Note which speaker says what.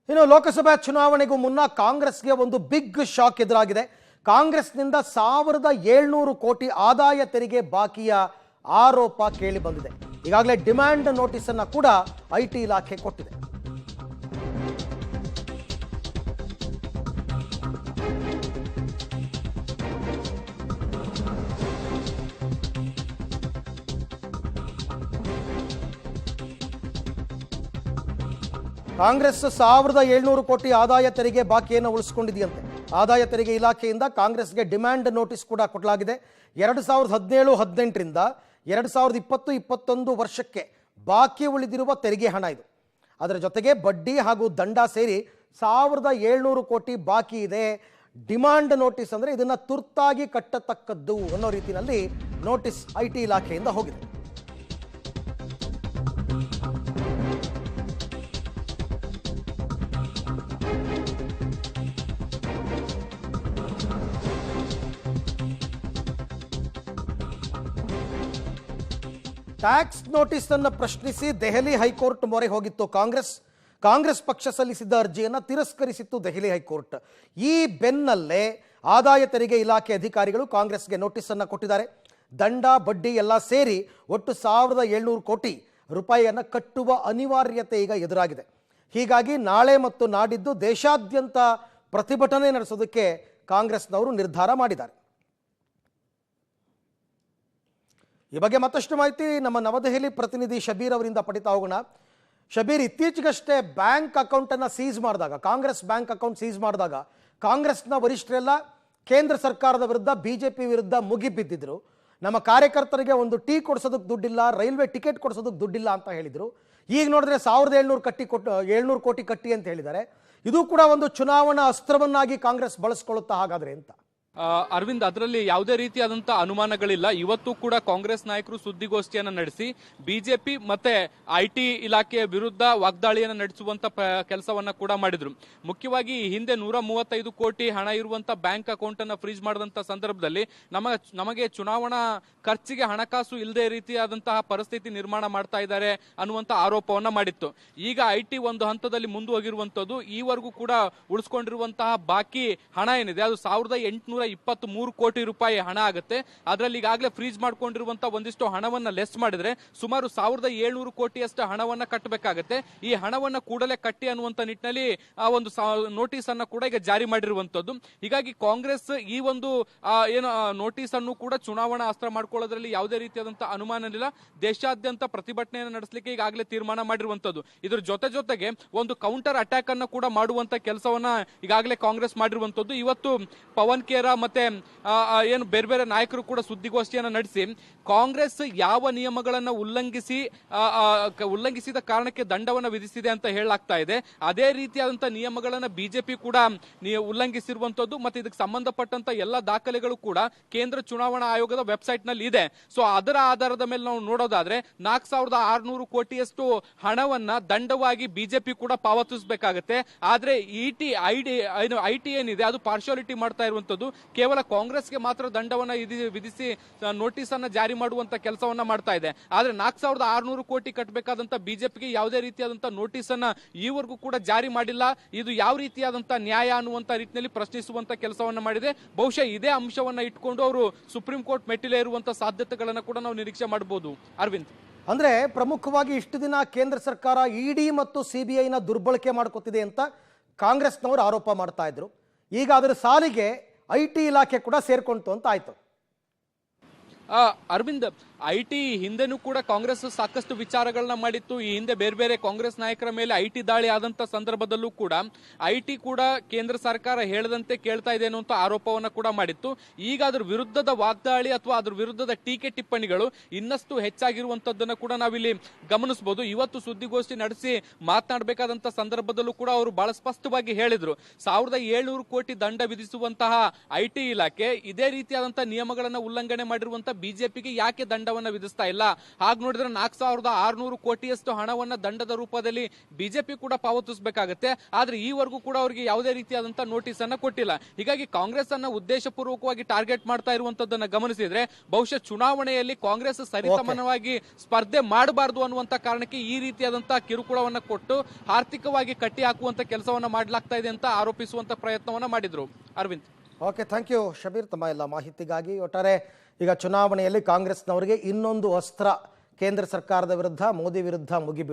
Speaker 1: ಇನ್ನು ಲೋಕಸಭಾ ಚುನಾವಣೆಗೂ ಮುನ್ನ ಕಾಂಗ್ರೆಸ್ಗೆ ಒಂದು ಬಿಗ್ ಶಾಕ್ ಎದುರಾಗಿದೆ. ಕಾಂಗ್ರೆಸ್ನಿಂದ 1700 ಕೋಟಿ ಆದಾಯ ತೆರಿಗೆ ಬಾಕಿಯ ಆರೋಪ ಕೇಳಿ ಬಂದಿದೆ. ಈಗಾಗಲೇ ಡಿಮ್ಯಾಂಡ್ ನೋಟಿಸ್ ಅನ್ನು ಕೂಡ ಐಟಿ ಇಲಾಖೆ ಕೊಟ್ಟಿದೆ. ಕಾಂಗ್ರೆಸ್ 1700 ಕೋಟಿ ಆದಾಯ ತೆರಿಗೆ ಬಾಕಿಯನ್ನು ಉಳಿಸಿಕೊಂಡಿದೆಯಂತೆ. ಆದಾಯ ತೆರಿಗೆ ಇಲಾಖೆಯಿಂದ ಕಾಂಗ್ರೆಸ್ಗೆ ಡಿಮ್ಯಾಂಡ್ ನೋಟಿಸ್ ಕೂಡ ಕೊಡಲಾಗಿದೆ. 2017-18ರಿಂದ 2020-21 ವರ್ಷಕ್ಕೆ ಬಾಕಿ ಉಳಿದಿರುವ ತೆರಿಗೆ ಹಣ ಇದು. ಅದರ ಜೊತೆಗೆ ಬಡ್ಡಿ ಹಾಗೂ ದಂಡ ಸೇರಿ 1700 ಕೋಟಿ ಬಾಕಿ ಇದೆ. ಡಿಮ್ಯಾಂಡ್ ನೋಟಿಸ್ ಅಂದರೆ ಇದನ್ನು ತುರ್ತಾಗಿ ಕಟ್ಟತಕ್ಕದ್ದು ಅನ್ನೋ ರೀತಿಯಲ್ಲಿ ನೋಟಿಸ್ ಐಟಿ ಇಲಾಖೆಯಿಂದ ಹೋಗಿದೆ. ಟ್ಯಾಕ್ಸ್ ನೋಟಿಸ್ ಅನ್ನು ಪ್ರಶ್ನಿಸಿ ದೆಹಲಿ ಹೈಕೋರ್ಟ್ ಮೊರೆ ಹೋಗಿತ್ತು ಕಾಂಗ್ರೆಸ್ ಪಕ್ಷ ಸಲ್ಲಿಸಿದ್ದ ಅರ್ಜಿಯನ್ನು ತಿರಸ್ಕರಿಸಿತ್ತು ದೆಹಲಿ ಹೈಕೋರ್ಟ್. ಈ ಬೆನ್ನಲ್ಲೇ ಆದಾಯ ತೆರಿಗೆ ಇಲಾಖೆ ಅಧಿಕಾರಿಗಳು ಕಾಂಗ್ರೆಸ್ಗೆ ನೋಟಿಸ್ ಅನ್ನು ಕೊಟ್ಟಿದ್ದಾರೆ. ದಂಡ ಬಡ್ಡಿ ಎಲ್ಲ ಸೇರಿ ಒಟ್ಟು 1700 ಕೋಟಿ ರೂಪಾಯಿಯನ್ನು ಕಟ್ಟುವ ಅನಿವಾರ್ಯತೆ ಈಗ ಎದುರಾಗಿದೆ. ಹೀಗಾಗಿ ನಾಳೆ ಮತ್ತು ನಾಡಿದ್ದು ದೇಶಾದ್ಯಂತ ಪ್ರತಿಭಟನೆ ನಡೆಸೋದಕ್ಕೆ ಕಾಂಗ್ರೆಸ್ನವರು ನಿರ್ಧಾರ ಮಾಡಿದ್ದಾರೆ. ಈ ಬಗ್ಗೆ ಮತ್ತಷ್ಟು ಮಾಹಿತಿ ನಮ್ಮ ನವದೆಹಲಿ ಪ್ರತಿನಿಧಿ ಶಬೀರ್ ಅವರಿಂದ ಪಡಿತಾ ಹೋಗೋಣ. ಶಬೀರ್, ಇತ್ತೀಚೆಗಷ್ಟೇ ಬ್ಯಾಂಕ್ ಅಕೌಂಟನ್ನು ಸೀಸ್ ಮಾಡಿದಾಗ, ಕಾಂಗ್ರೆಸ್ ಬ್ಯಾಂಕ್ ಅಕೌಂಟ್ ಸೀಸ್ ಮಾಡಿದಾಗ ಕಾಂಗ್ರೆಸ್ನ ವರಿಷ್ಠರೆಲ್ಲ ಕೇಂದ್ರ ಸರ್ಕಾರದ ವಿರುದ್ಧ, ಬಿಜೆಪಿ ವಿರುದ್ಧ ಮುಗಿಬಿದ್ದಿದ್ರು. ನಮ್ಮ ಕಾರ್ಯಕರ್ತರಿಗೆ ಒಂದು ಟೀ ಕೊಡಿಸೋದಕ್ಕೆ ದುಡ್ಡಿಲ್ಲ, ರೈಲ್ವೆ ಟಿಕೆಟ್ ಕೊಡಿಸೋದಕ್ಕೆ ದುಡ್ಡಿಲ್ಲ ಅಂತ ಹೇಳಿದರು. ಈಗ ನೋಡಿದ್ರೆ 1700 ಕೋಟಿ ಕಟ್ಟಿ ಅಂತ ಹೇಳಿದ್ದಾರೆ. ಇದು ಕೂಡ ಒಂದು ಚುನಾವಣಾ ಅಸ್ತ್ರವನ್ನಾಗಿ ಕಾಂಗ್ರೆಸ್ ಬಳಸ್ಕೊಳ್ಳುತ್ತಾ ಹಾಗಾದ್ರೆ ಅಂತ?
Speaker 2: ಅರವಿಂದ್, ಅದರಲ್ಲಿ ಯಾವುದೇ ರೀತಿಯಾದಂತಹ ಅನುಮಾನಗಳಿಲ್ಲ. ಇವತ್ತು ಕೂಡ ಕಾಂಗ್ರೆಸ್ ನಾಯಕರು ಸುದ್ದಿಗೋಷ್ಠಿಯನ್ನು ನಡೆಸಿ ಬಿಜೆಪಿ ಮತ್ತೆ ಐಟಿ ಇಲಾಖೆಯ ವಿರುದ್ಧ ವಾಗ್ದಾಳಿಯನ್ನು ನಡೆಸುವಂತ ಕೆಲಸವನ್ನ ಕೂಡ ಮಾಡಿದ್ರು. ಮುಖ್ಯವಾಗಿ ಹಿಂದೆ 135 ಕೋಟಿ ಹಣ ಇರುವಂತ ಬ್ಯಾಂಕ್ ಅಕೌಂಟ್ ಅನ್ನ ಫ್ರೀಜ್ ಮಾಡಿದಂತ ಸಂದರ್ಭದಲ್ಲಿ ನಮಗೆ ಚುನಾವಣಾ ಖರ್ಚಿಗೆ ಹಣಕಾಸು ಇಲ್ಲದೆ ರೀತಿಯಾದಂತಹ ಪರಿಸ್ಥಿತಿ ನಿರ್ಮಾಣ ಮಾಡ್ತಾ ಇದ್ದಾರೆ ಅನ್ನುವಂತ ಆರೋಪವನ್ನ ಮಾಡಿತ್ತು. ಈಗ ಐಟಿ ಒಂದು ಹಂತದಲ್ಲಿ ಮುಂದುವರಿರುವಂತದ್ದು. ಈವರೆಗೂ ಕೂಡ ಉಳಿಸ್ಕೊಂಡಿರುವಂತಹ ಬಾಕಿ ಹಣ ಏನಿದೆ ಅದು 1823 ಕೋಟಿ ರೂಪಾಯಿ ಹಣ ಆಗುತ್ತೆ. ಅದರಲ್ಲಿ ಈಗಾಗಲೇ ಫ್ರೀಜ್ ಮಾಡ್ಕೊಂಡಿರುವಂತಹ ಒಂದಿಷ್ಟು ಹಣವನ್ನ ಲೆಸ್ ಮಾಡಿದ್ರೆ ಸುಮಾರು 1700 ಕೋಟಿಯಷ್ಟು ಹಣವನ್ನ ಕಟ್ಟಬೇಕಾಗತ್ತೆ. ಈ ಹಣವನ್ನ ಕೂಡಲೇ ಕಟ್ಟಿ ಅನ್ನುವಂತ ನಿಟ್ಟಿನಲ್ಲಿ ಒಂದು ನೋಟಿಸ್ ಅನ್ನ ಕೂಡ ಈಗ ಜಾರಿ ಮಾಡಿರುವಂತದ್ದು. ಹೀಗಾಗಿ ಕಾಂಗ್ರೆಸ್ ಈ ಒಂದು ಏನು ನೋಟಿಸ್ ಅನ್ನು ಕೂಡ ಚುನಾವಣಾ ಅಸ್ತ್ರ ಮಾಡ್ಕೊಳ್ಳೋದ್ರಲ್ಲಿ ಯಾವುದೇ ರೀತಿಯಾದಂತಹ ಅನುಮಾನ ಇಲ್ಲ. ದೇಶಾದ್ಯಂತ ಪ್ರತಿಭಟನೆಯನ್ನು ನಡೆಸಲಿಕ್ಕೆ ಈಗಾಗಲೇ ತೀರ್ಮಾನ ಮಾಡಿರುವಂತದ್ದು. ಇದ್ರ ಜೊತೆಗೆ ಒಂದು ಕೌಂಟರ್ ಅಟ್ಯಾಕ್ ಅನ್ನ ಕೂಡ ಮಾಡುವಂತ ಕೆಲಸವನ್ನ ಈಗಾಗಲೇ ಕಾಂಗ್ರೆಸ್ ಮಾಡಿರುವಂತದ್ದು. ಇವತ್ತು ಪವನ್ ಖೇರಾ ಮತ್ತೆ ಏನು ಬೇರೆ ಬೇರೆ ನಾಯಕರು ಕೂಡ ಸುದ್ದಿಗೋಷ್ಠಿಯನ್ನು ನಡೆಸಿ ಕಾಂಗ್ರೆಸ್ ಯಾವ ನಿಯಮಗಳನ್ನ ಉಲ್ಲಂಘಿಸಿದ ಕಾರಣಕ್ಕೆ ದಂಡವನ್ನು ವಿಧಿಸಿದೆ ಅಂತ ಹೇಳಲಾಗ್ತಾ ಇದೆ, ಅದೇ ರೀತಿಯಾದಂತಹ ನಿಯಮಗಳನ್ನ ಬಿಜೆಪಿ ಕೂಡ ಉಲ್ಲಂಘಿಸಿರುವಂತದ್ದು. ಮತ್ತೆ ಇದಕ್ಕೆ ಸಂಬಂಧಪಟ್ಟಂತ ಎಲ್ಲ ದಾಖಲೆಗಳು ಕೂಡ ಕೇಂದ್ರ ಚುನಾವಣಾ ಆಯೋಗದ ವೆಬ್ಸೈಟ್ ನಲ್ಲಿ ಇದೆ. ಸೊ ಅದರ ಆಧಾರದ ಮೇಲೆ ನಾವು ನೋಡೋದಾದ್ರೆ 4600 ಕೋಟಿಯಷ್ಟು ಹಣವನ್ನ ದಂಡವಾಗಿ ಬಿಜೆಪಿ ಕೂಡ ಪಾವತಿಸಬೇಕಾಗತ್ತೆ. ಆದ್ರೆ ಐಟಿ ಏನಿದೆ ಅದು ಪಾರ್ಶಾಲಿಟಿ ಮಾಡ್ತಾ ಇರುವಂತದ್ದು. ಕೇವಲ ಕಾಂಗ್ರೆಸ್ಗೆ ಮಾತ್ರ ದಂಡವನ್ನ ವಿಧಿಸಿ ನೋಟಿಸ್ ಅನ್ನ ಜಾರಿ ಮಾಡುವಂತ ಕೆಲಸವನ್ನ ಮಾಡ್ತಾ ಇದೆ. ಆದ್ರೆ 4600 ಕೋಟಿ ಕಟ್ಟಬೇಕಾದಂತ ಬಿಜೆಪಿಗೆ ಯಾವುದೇ ರೀತಿಯಾದಂತಹ ನೋಟಿಸ್ ಅನ್ನ ಈವರೆಗೂ ಕೂಡ ಜಾರಿ ಮಾಡಿಲ್ಲ. ಇದು ಯಾವ ರೀತಿಯಾದಂತಹ ನ್ಯಾಯ ಅನ್ನುವಂತ ರೀತಿಯಲ್ಲಿ ಪ್ರಶ್ನಿಸುವಂತ ಕೆಲಸವನ್ನ ಮಾಡಿದೆ. ಬಹುಶಃ ಇದೇ ಅಂಶವನ್ನ ಇಟ್ಕೊಂಡು ಅವರು ಸುಪ್ರೀಂ ಕೋರ್ಟ್ ಮೆಟ್ಟಿಲೇ ಇರುವಂತಹ ಸಾಧ್ಯತೆಗಳನ್ನ ಕೂಡ ನಾವು ನಿರೀಕ್ಷೆ ಮಾಡಬಹುದು. ಅರವಿಂದ್,
Speaker 1: ಅಂದ್ರೆ ಪ್ರಮುಖವಾಗಿ ಇಷ್ಟು ದಿನ ಕೇಂದ್ರ ಸರ್ಕಾರ ಇಡಿ ಮತ್ತು ಸಿಬಿಐನ ದುರ್ಬಳಕೆ ಮಾಡ್ಕೊತಿದೆ ಅಂತ ಕಾಂಗ್ರೆಸ್ನವರು ಆರೋಪ ಮಾಡ್ತಾ ಇದ್ರು. ಈಗ ಅದರ ಸಾಲಿಗೆ ಐಟಿ ಇಲಾಖೆ ಕೂಡ ಸೇರ್ಕೊಂತು ಅಂತ ಆಯ್ತು.
Speaker 2: ಅರವಿಂದ್, ಐಟಿ ಹಿಂದೆನೂ ಕೂಡ ಕಾಂಗ್ರೆಸ್ ಸಾಕಷ್ಟು ವಿಚಾರಗಳನ್ನ ಮಾಡಿತ್ತು. ಈ ಹಿಂದೆ ಬೇರೆ ಬೇರೆ ಕಾಂಗ್ರೆಸ್ ನಾಯಕರ ಮೇಲೆ ಐಟಿ ದಾಳಿ ಆದಂತ ಸಂದರ್ಭದಲ್ಲೂ ಕೂಡ ಐಟಿ ಕೂಡ ಕೇಂದ್ರ ಸರ್ಕಾರ ಹೇಳದಂತೆ ಕೇಳ್ತಾ ಇದೆ ಅನ್ನುವಂತ ಆರೋಪವನ್ನ ಕೂಡ ಮಾಡಿತ್ತು. ಈಗ ಅದ್ರ ವಿರುದ್ಧದ ವಾಗ್ದಾಳಿ ಅಥವಾ ಅದ್ರ ವಿರುದ್ಧದ ಟೀಕೆ ಟಿಪ್ಪಣಿಗಳು ಇನ್ನಷ್ಟು ಹೆಚ್ಚಾಗಿರುವಂತದ್ದನ್ನ ಕೂಡ ನಾವಿಲ್ಲಿ ಗಮನಿಸಬಹುದು. ಇವತ್ತು ಸುದ್ದಿಗೋಷ್ಠಿ ನಡೆಸಿ ಮಾತನಾಡಬೇಕಾದಂತ ಸಂದರ್ಭದಲ್ಲೂ ಕೂಡ ಅವರು ಬಹಳ ಸ್ಪಷ್ಟವಾಗಿ ಹೇಳಿದ್ರು, 1700 ಕೋಟಿ ದಂಡ ವಿಧಿಸುವಂತಹ ಐಟಿ ಇಲಾಖೆ ಇದೇ ರೀತಿಯಾದಂತಹ ನಿಯಮಗಳನ್ನ ಉಲ್ಲಂಘನೆ ಮಾಡಿರುವಂತಹ ಬಿಜೆಪಿಗೆ ಯಾಕೆ ದಂಡ ದಂಡವನ್ನ ವಿಧಿಸ್ತಾ ಇಲ್ಲ. ಹಾಗೆ ನೋಡಿದ್ರೆ 4,600 ಕೋಟಿಯಷ್ಟು ಹಣವನ್ನ ದಂಡದ ರೂಪದಲ್ಲಿ ಬಿಜೆಪಿ ಕೂಡ ಪಾವತಿಸಬೇಕಾಗುತ್ತೆ. ಆದ್ರೆ ಈವರೆಗೂ ಕೂಡ ಅವರಿಗೆ ಯಾವುದೇ ರೀತಿಯಾದಂತಹ ನೋಟಿಸ್ ಅನ್ನ ಕೊಟ್ಟಿಲ್ಲ. ಹೀಗಾಗಿ ಕಾಂಗ್ರೆಸ್ ಅನ್ನ ಉದ್ದೇಶಪೂರ್ವಕವಾಗಿ ಟಾರ್ಗೆಟ್ ಮಾಡ್ತಾ ಇರುವಂತದ್ದನ್ನ ಗಮನಿಸಿದ್ರೆ ಬಹುಶಃ ಚುನಾವಣೆಯಲ್ಲಿ ಕಾಂಗ್ರೆಸ್ ಸರಿಸಮಾನವಾಗಿ ಸ್ಪರ್ಧೆ ಮಾಡಬಾರದು ಅನ್ನುವಂತ ಕಾರಣಕ್ಕೆ ಈ ರೀತಿಯಾದಂತಹ ಕಿರುಕುಳವನ್ನ ಕೊಟ್ಟು ಆರ್ಥಿಕವಾಗಿ ಕಟ್ಟಿ ಹಾಕುವಂತ ಕೆಲಸವನ್ನ ಮಾಡಲಾಗ್ತಾ ಇದೆ ಅಂತ ಆರೋಪಿಸುವಂತ ಪ್ರಯತ್ನವನ್ನ ಮಾಡಿದ್ರು. Arvind.
Speaker 1: Okay, thank you Shabeer ತಮ್ಮ ಎಲ್ಲ ಮಾಹಿತಿಗಾಗಿ. ಒಟ್ಟಾರೆ ಈಗ ಚುನಾವಣೆಯಲ್ಲಿ ಕಾಂಗ್ರೆಸ್ನವರಿಗೆ ಇನ್ನೊಂದು ಅಸ್ತ್ರ ಕೇಂದ್ರ ಸರ್ಕಾರದ ವಿರುದ್ಧ, ಮೋದಿ ವಿರುದ್ಧ ಮುಗಿಬೀಳು